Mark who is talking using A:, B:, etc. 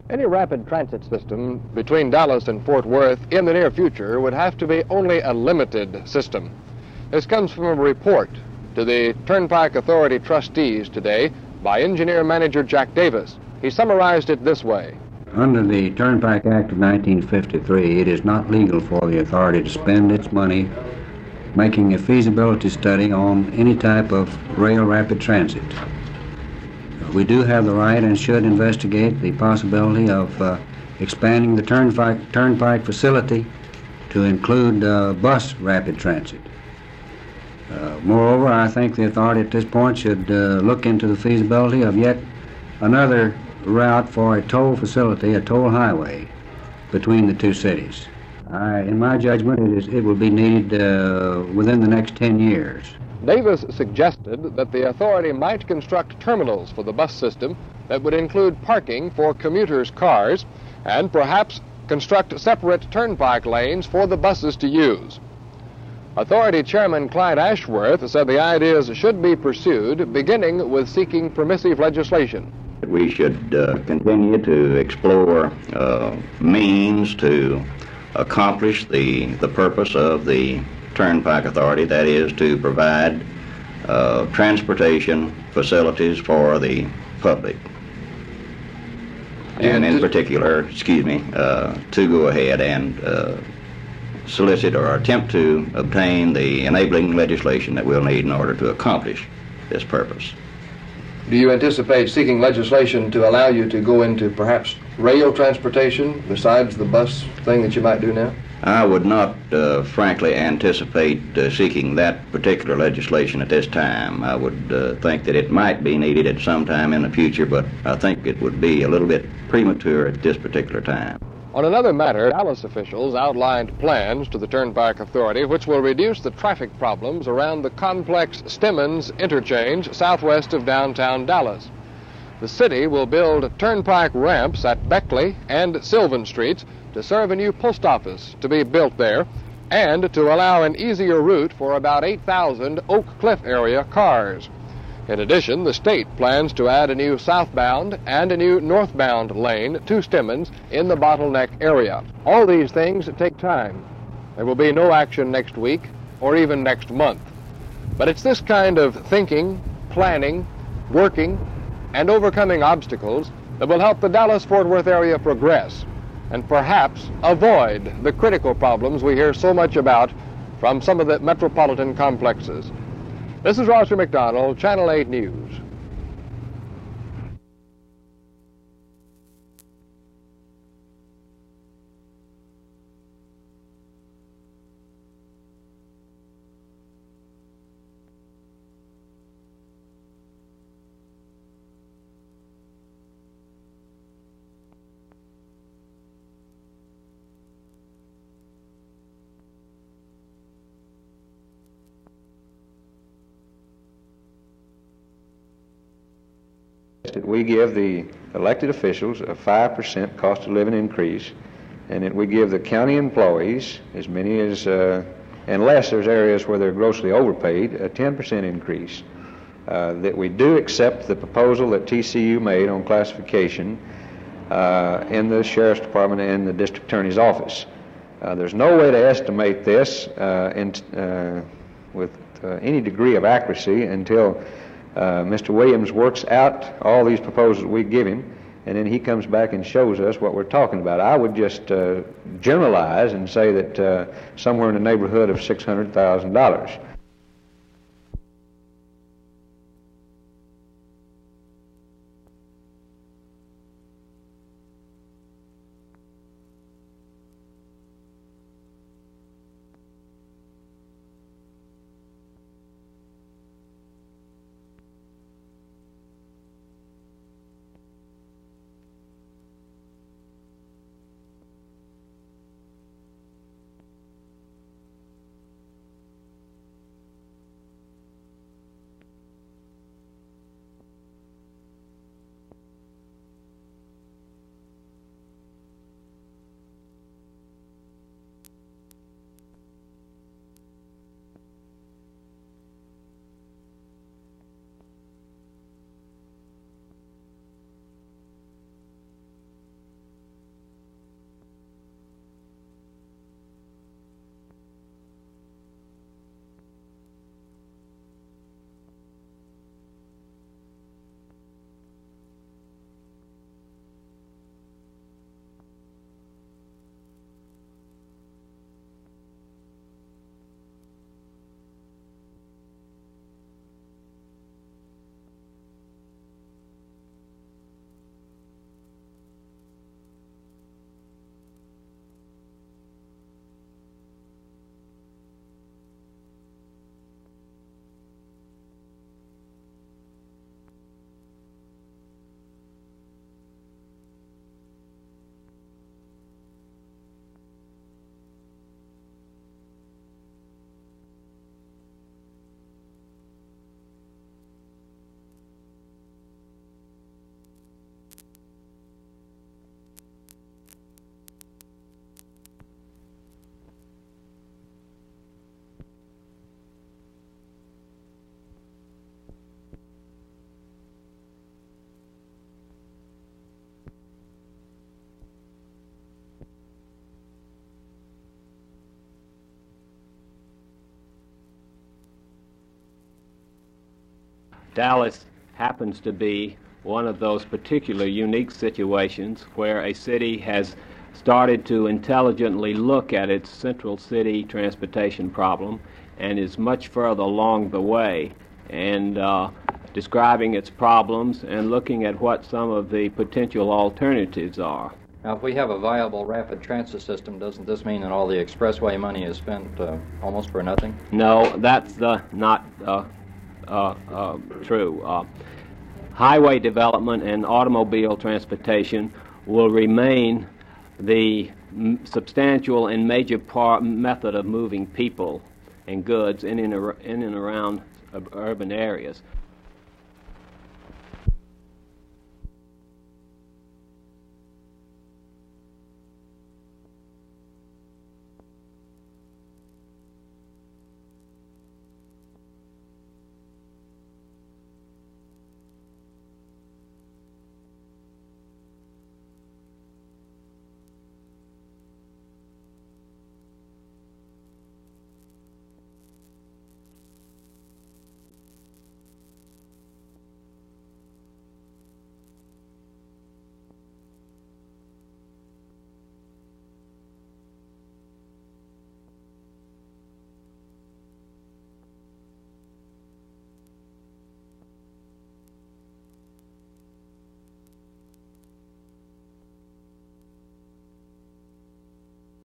A: Any rapid transit system between Dallas and Fort Worth in the near future would have to be only a limited system. This comes from a report to the Turnpike Authority trustees today by engineer manager Jack Davis. He summarized it this way.
B: Under the Turnpike Act of 1953, it is not legal for the authority to spend its money making a feasibility study on any type of rail rapid transit. We do have the right and should investigate the possibility of expanding the Turnpike facility to include bus rapid transit. Moreover, I think the authority at this point should look into the feasibility of yet another route for a toll facility, a toll highway, between the two cities. In my judgment, it will be needed within the next 10 years.
A: Davis suggested that the authority might construct terminals for the bus system that would include parking for commuters' cars and perhaps construct separate turnpike lanes for the buses to use. Authority Chairman Clyde Ashworth said the ideas should be pursued, beginning with seeking permissive legislation.
C: We should continue to explore means to accomplish the purpose of the Turnpike Authority, that is to provide transportation facilities for the public. And in particular, to go ahead and solicit or attempt to obtain the enabling legislation that we'll need in order to accomplish this purpose.
A: Do you anticipate seeking legislation to allow you to go into perhaps rail transportation besides the bus thing that you might do now?
C: I would not, frankly, anticipate seeking that particular legislation at this time. I would think that it might be needed at some time in the future, but I think it would be a little bit premature at this particular time.
A: On another matter, Dallas officials outlined plans to the Turnpike Authority which will reduce the traffic problems around the complex Stemmons interchange southwest of downtown Dallas. The city will build turnpike ramps at Beckley and Sylvan Streets to serve a new post office to be built there and to allow an easier route for about 8,000 Oak Cliff area cars. In addition, the state plans to add a new southbound and a new northbound lane to Stemmons in the bottleneck area. All these things take time. There will be no action next week or even next month. But it's this kind of thinking, planning, working, and overcoming obstacles that will help the Dallas-Fort Worth area progress and perhaps avoid the critical problems we hear so much about from some of the metropolitan complexes. This is Roger McDonald, Channel 8 News.
D: We give the elected officials a 5% cost of living increase, and that we give the county employees as many as, unless there's areas where they're grossly overpaid, a 10% increase. That we do accept the proposal that TCU made on classification in the Sheriff's Department and the District Attorney's Office. There's no way to estimate this with any degree of accuracy until Mr. Williams works out all these proposals we give him, and then he comes back and shows us what we're talking about. I would just generalize and say that somewhere in the neighborhood of $600,000.
E: Dallas happens to be one of those particular unique situations where a city has started to intelligently look at its central city transportation problem and is much further along the way, and describing its problems and looking at what some of the potential alternatives are.
F: Now, if we have a viable rapid transit system, doesn't this mean that all the expressway money is spent almost for nothing?
E: No, that's not true. Highway development and automobile transportation will remain the substantial and major method of moving people and goods in and around urban areas.